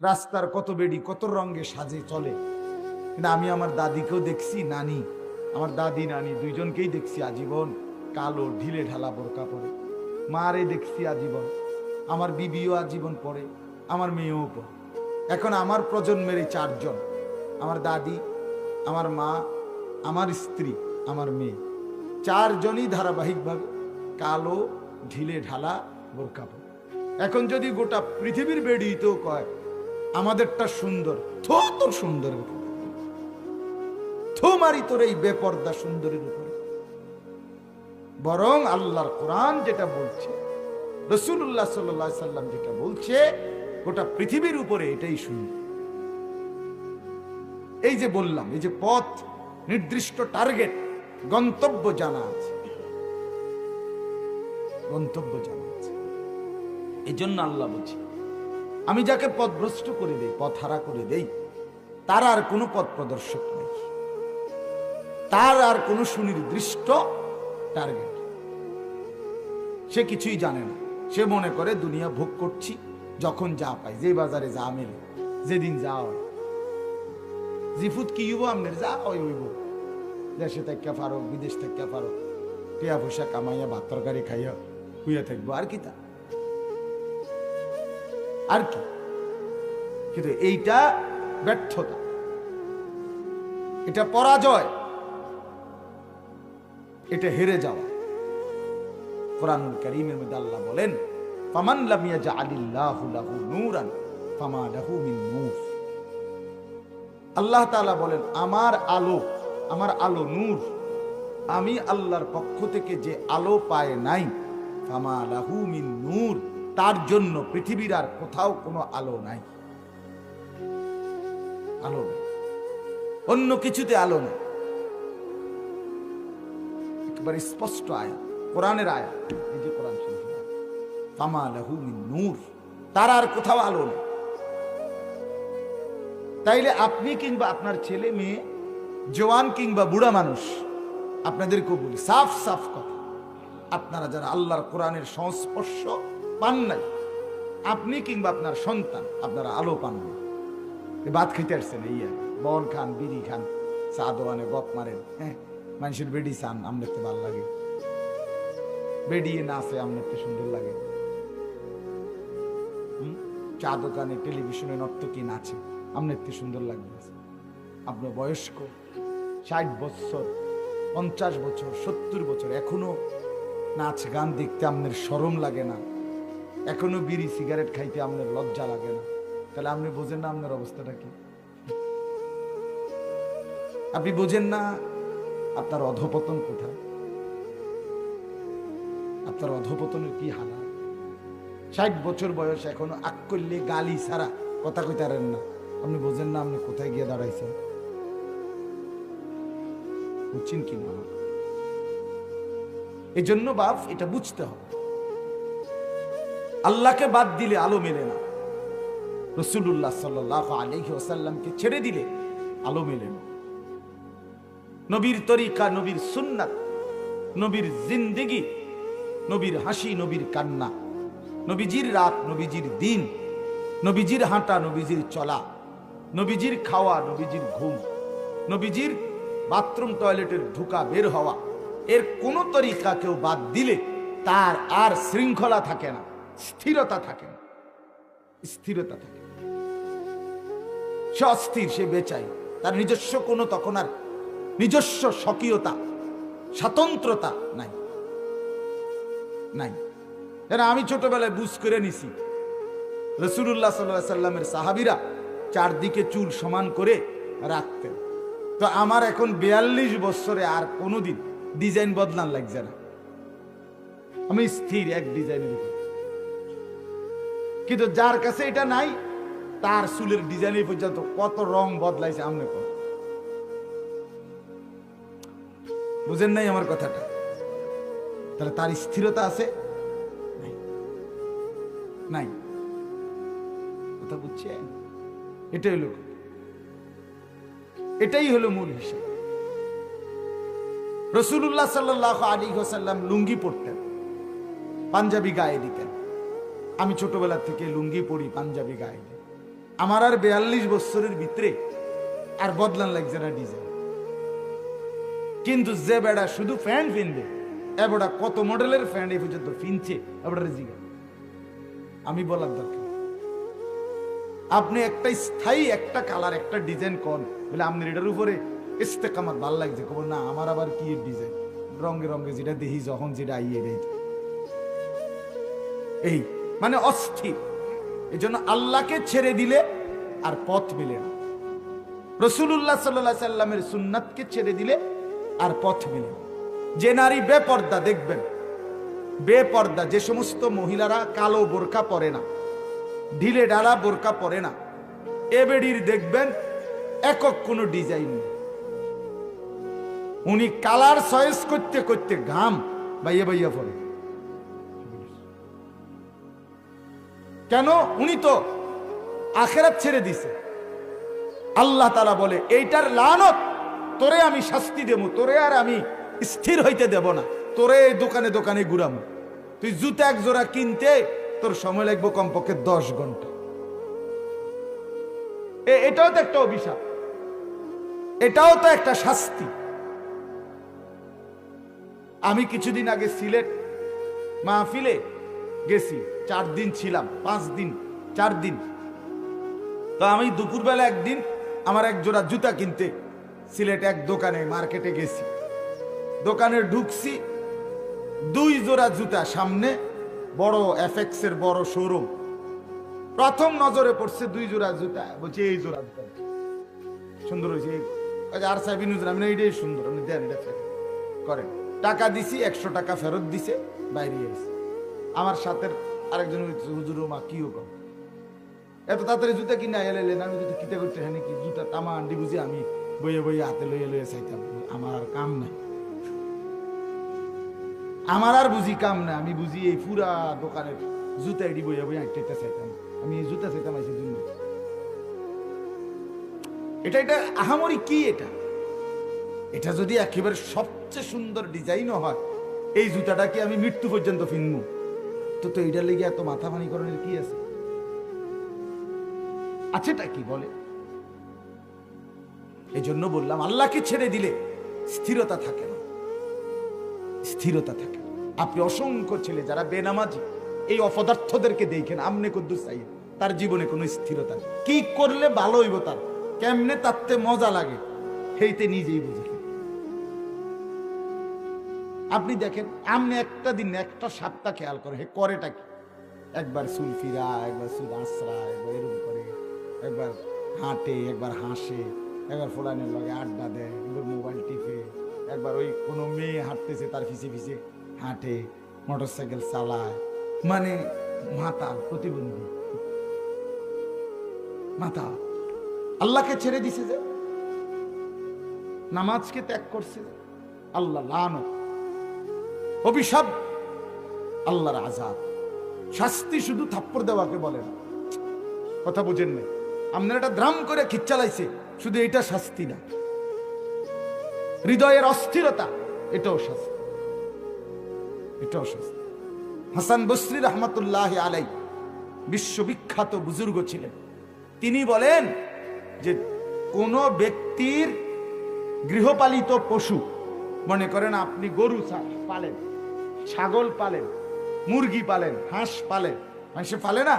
রাস্তার কত বেড়ি কত রঙে সাজে চলে, কিন্তু আমি আমার দাদিকেও দেখছি, নানি, আমার দাদি নানি দুইজনকেই দেখছি আজীবন কালো ঢিলে ঢালা বোরকা পরে। মারে দেখছি আজীবন, আমার বিবিও আজীবন পরে, আমার মেয়েও পরে। এখন আমার প্রজন্মের এই চারজন, আমার দাদি, আমার মা, আমার স্ত্রী, আমার মেয়ে, চারজনই ধারাবাহিকভাবে কালো ঢিলে ঢালা বোরকা পরে। এখন যদি গোটা পৃথিবীর বেড়িতেও কয় আমাদেরটা সুন্দর, থো তোর সুন্দরের উপরে, থো মারি তোর এই বেপর্দা সুন্দরের উপরে। বরং আল্লাহর কোরআন যেটা বলছে, রাসূলুল্লাহ সাল্লাল্লাহু আলাইহি সাল্লাম যেটা বলছে, গোটা পৃথিবীর উপরে এটাই সুন্দর। এই যে বললাম, এই যে পথ, নির্দিষ্ট টার্গেট, গন্তব্য জানা আছে, গন্তব্য জানা আছে। এই জন্য আল্লাহ বলছে, আমি যাকে পথভ্রষ্ট করে দেই, পথ হারা করে দেই, তার আর কোনো পথ প্রদর্শক নেই, তার আর কোনো সুনির্দিষ্ট টার্গেট, সে কিছুই জানে না। সে মনে করে দুনিয়া ভোগ করছি, যখন যা পাই, যে বাজারে যা মেলে, যেদিন যা হয়, জিফুত কি হইব আমনের যা হইব, দেশে থেকে ফারক, বিদেশ থেকে ফারক, টিয়া পয়সা কামাইয়া ভাত তরকারি খাইয়া হুইয়া থাকবো, আর কি তা, আর কি। কিন্তু এইটা ব্যর্থতা, এটা পরাজয়, এটা হেরে যাওয়া। কোরআনুল কারীমের মধ্যে আল্লাহ বলেন, ফামান লাম ইয়াজআলিল্লাহু লাহু নূরান ফামা লাহু মিন নূর। আল্লাহ তাআলা বলেন, আমার আলো, আমার আলো নূর, আমি আল্লাহর পক্ষ থেকে যে আলো পায় নাই, ফামা লাহু মিন নূর, তার জন্য পৃথিবীর আর কোথাও কোনো আলো নাই। আলো নেই, অন্য কিছুতে আলো নেই। একবার স্পষ্ট আয়াত, কোরআনের আয়াত, এই যে কোরআন শরীফ, ফামা লাহু মিন নূর, তার আর কোথাও আলো নেই। তাইলে আপনি কিংবা আপনার ছেলে মেয়ে, জওয়ান কিংবা বুড়া মানুষ, আপনাদেরকেও বলি সাফ সাফ কথা, আপনারা যারা আল্লাহর কোরআনের সংস্পর্শ পান নাই, আপনি কিংবা আপনার সন্তান, আপনারা আলো পান না। ভাত খেতে আসছেন, এই আর বন খান, বিড়ি খান, চা দোয়ানে গপ মারেন, হ্যাঁ, মানুষের বেডি চান, আমনেতে ভাল লাগে, বেডিয়ে নাচে আমনেতে সুন্দর লাগে, চা দোকানে টেলিভিশনে নর্তকী নাচে, আমনেতে সুন্দর লাগবে। আপনার বয়স্ক 60 বছর, 50 বছর, 70 বছর, এখনো নাচ গান দেখতে আপনার শরম লাগে না, এখনো বিড়ি সিগারেট খাইতে আপনার লজ্জা লাগে না, তাহলে আপনি বোঝেন না আপনার অবস্থাটা কি? আপনি বোঝেন না আপনার অধঃপতন কোথায়, আপনার অধঃপতনের কি হালাত। 60 বছর বয়স, এখনো আক করলে গালি ছাড়া কথা কইতে পারেন না, আপনি বোঝেন না আপনি কোথায় গিয়ে দাঁড়াইছেন? বুঝছেন কি না? এই জন্য বাপ, এটা বুঝতে হবে, আল্লাহকে বাদ দিলে আলো মেলে না, রাসূলুল্লাহ সাল্লাল্লাহু আলাইহি ওয়াসাল্লামকে ছেড়ে দিলে আলো মেলে না। নবীর তরিকা, নবীর সুন্নাত, নবীর জিন্দেগি, নবীর হাসি, নবীর কান্না, নবীজির রাত, নবীজির দিন, নবীজির হাঁটা, নবীজির চলা, নবীজির খাওয়া, নবীজির ঘুম, নবীজির বাথরুম টয়লেটের ঢুকা বের হওয়া, এর কোন তরিকা কেউ বাদ দিলে তার আর শৃঙ্খলা থাকে না, স্থিরতা থাকে না, স্থিরতা থাকে, সে অস্থির, সে বেচাই, তার নিজস্ব কোনো তখন আর নিজস্ব স্বকীয়তা, স্বাতন্ত্রতা নাই, নাই। আমি ছোটবেলায় বুঝ করে নিছি, রাসূলুল্লাহ সাল্লাল্লাহু আলাইহি সাল্লামের সাহাবীরা চারদিকে চুল সমান করে রাখতেন, তো আমার এখন 42 বছরে আর কোনোদিন ডিজাইন বদলান লাগছে না, আমি স্থির এক ডিজাইনের উপর। কিন্তু যার কাছে এটা নাই, তার চুলের ডিজাইন পর্যন্ত কত রং বদলাইছে, আমনে কত বুঝেন নাই আমার কথাটা? তাহলে তার স্থিরতা আছে নাই? কথা বুঝছেন? এটাই হলো, এটাই হলো মূল হিসাব। রাসূলুল্লাহ সাল্লাল্লাহু আলাইহি ওয়াসাল্লাম লুঙ্গি পরতেন, পাঞ্জাবি গায়ে দিতেন। আমি ছোটবেলা থেকে লুঙ্গি পরি, পাঞ্জাবি গায়ে দিই। আমার আর 42 বছরের ভিতরে আর বদলান লাগছে না ডিজাইন। কিন্তু যে বেড়া শুধু ফ্যান কিনবে, এবারে কত মডেলের ফ্যান এই পর্যন্ত কিনছে, এবারে জিগা আমি বলার দরকার। আপনি একটা স্থায়ী একটা কালার একটা ডিজাইন কোন বলে আপনার এটার উপরে ইস্তেকামাত ভালো লাগছে, খবর না আমার আবার কি ডিজাইন রঙে রঙে যেটা দেখি যখন যেটা আইয়ে দেয়, এই মানে অস্থির। এই জন্য আল্লাহকে ছেড়ে দিলে আর পথ মিলে না, রাসূলুল্লাহ সাল্লাল্লাহু আলাইহি সাল্লামের সুন্নাতকে ছেড়ে দিলে আর পথ মিলে না। যে নারী বেপর্দা, দেখবেন বেপর্দা, যে সমস্ত মহিলারা কালো বোরকা পরে না, ঢিলে ঢালা বোরকা পরে না, এ বেডির দেখবেন একক কোনো ডিজাইন নেই। উনি কালার চয়েস করতে করতে ঘাম বাইয়া বাইয়া পড়ে। কেন? উনি তো আখিরাত ছেড়ে দিছে। আল্লাহ তাআলা বলে এইটার লানত, তোরে আমি শাস্তি দেব, তোরে আর আমি স্থির হইতে দেব না, তোরে দোকানে দোকানে ঘুরামো। তুই জুতা এক জোড়া কিনতে তোর সময় লাগবে কমপক্ষে 10 ঘন্টা। এটাও তো একটা অভিশাপ, এটাও তো একটা শাস্তি। আমি কিছুদিন আগে সিলেট মাহফিলে গেছি, 4 দিন ছিলাম, 5 দিন 4 দিন। তো আমি দুপুরবেলা একদিন আমার এক জোড়া জুতা কিনতে সিলেট এক দোকানে মার্কেটে গেছি। দোকানে ঢুকছি, 2 জোড়া জুতা সামনে, বড় এফএক্স এর বড় শোরুম। প্রথম নজরে পড়ছে 2 জোড়া জুতা, বলছি এই জোড়া জুতা সুন্দর হয়েছে, আর সাহেব আমি এইটাই সুন্দর, আপনি দেন, এটা ফেরত করেন। টাকা দিছি, 100 টাকা ফেরত দিছে, বাইরে এসে আমার সাথে আরেকজন হুজুর মা কিও কম এত তাড়াতাড়ি জুতা কিনে এলেন, আমি যদি কিতে করতে হ্যাঁ কি জুতা তামা আন্ডি বুঝি আমি বইয়ে বইয়ে হাতে লইয়ে লইয়ে চাইতাম। আমার আর কাম নাই, আমার আর বুঝি কাম না, আমি বুঝি এই পুরা দোকানের জুতা এডি বইয়া বইয়া একটা চাইতাম। আমি এই জুতা চাইতাম আইসি জন্য এটা এটা আহামরি কি এটা? এটা যদি একেবারে সবচেয়ে সুন্দর ডিজাইনও হয়, এই জুতাটাকে আমি মৃত্যু পর্যন্ত কিনবো, তো তো এইটার লেগে এত মাথা পানি করানোর কি আছে? আছেটা কি বলে? এই জন্য বললাম আল্লাহকে ছেড়ে দিলে স্থিরতা থাকে না, স্থিরতা থাকে। আপনি অসংখ্য ছেলে যারা বেনামাজি, এই অপদার্থদেরকে দেখেন, আমনে কদ্দুস চাই, তার জীবনে কোনো স্থিরতা নেই। কি করলে ভালো হইব, তার কেমনে তাতে মজা লাগে, সেইতে নিজেই বুঝে। আপনি দেখেন, আপনি একটা দিন একটা সপ্তাহ খেয়াল করে হে করেটা কি, একবার চুল ফিরা, একবার চুল আশ্রা, একবার এরকম করে, একবার হাঁটে, একবার হাসে, একবার ফোলানের লগে আড্ডা দেয়, একবার মোবাইল টিপে, একবার ওই কোনো মেয়ে হাঁটতেছে তার পিছে পিছে হাঁটে, মোটরসাইকেল চালায়, মানে মাতাল, প্রতিবন্ধী মাতা। আল্লাহকে ছেড়ে দিছে যে, নামাজকে ত্যাগ করছে, আল্লাহ লানত, অভিশাপ, আল্লাহর আযাব, শাস্তি। শুধু থাপ্পড় দেওয়াকে বলে না, কথা বুঝেন না? আপনার একটা দ্রাম করে খিচ্চালাইছে, শুধু এটা শাস্তি না, হৃদয়ের অস্থিরতা, এটাও শাস্তি, এটাও শাস্তি। হাসান বসরি রহমতুল্লাহ আলাই বিশ্ববিখ্যাত বুজুর্গ ছিলেন। তিনি বলেন যে কোন ব্যক্তির গৃহপালিত পশু, মনে করেন আপনি গরু পালেন, ছাগল পালেন, মুরগি পালেন, হাঁস পালেন, মানুষে পালে না,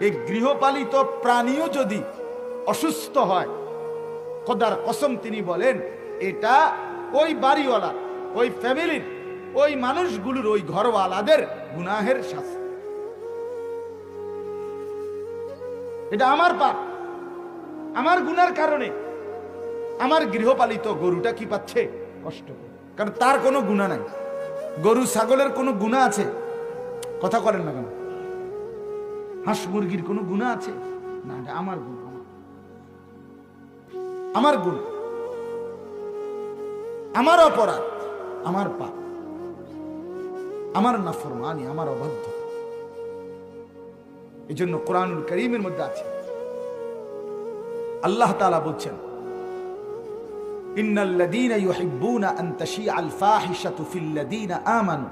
এই গৃহপালিত প্রাণীও যদি অসুস্থ হয়, খোদার কসম তিনি বলেন এটা ওই বাড়িওয়ালা, ওই ফ্যামিলির, ওই মানুষগুলোর, ওই ঘরওয়ালাদের গুনাহের শাস্তি। এটা আমার পাপ, আমার গুনার কারণে আমার গৃহপালিত গরুটা কি পাচ্ছে? কষ্ট, কারণ তার কোনো গুনাহ নাই। গরু ছাগলের কোনো গুনাহ আছে? কথা করেন না কেন? হাঁস মুরগির কোনো গুনাহ আছে? না, এটা আমার গুণ, আমার গুণ, আমার অপরাধ, আমার পাপ, আমার নাফরমানি, আমার অবাধ্য। এই জন্য কোরআনুল কারীমের মধ্যে আছে, আল্লাহ তাআলা বলছেন ইন্নাল্লাযীনা ইউহিব্বুনা আন তাশিআল ফাহিশাতু ফিল্লাযীনা আমানু।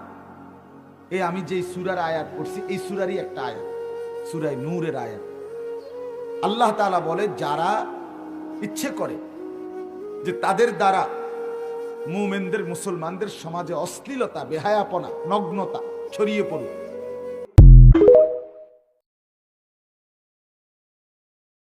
আমি যে সূরার আয়াত পড়ছি, এই সূরারই একটা আয়াত, সূরা নূরের আয়াত। আল্লাহ তাআলা বলে যারা ইচ্ছে করে যে তাদের দ্বারা মুমিনদের মুসলমানদের সমাজে অশ্লীলতা বেহায়াপনা নগ্নতা ছড়িয়ে পড়ুক,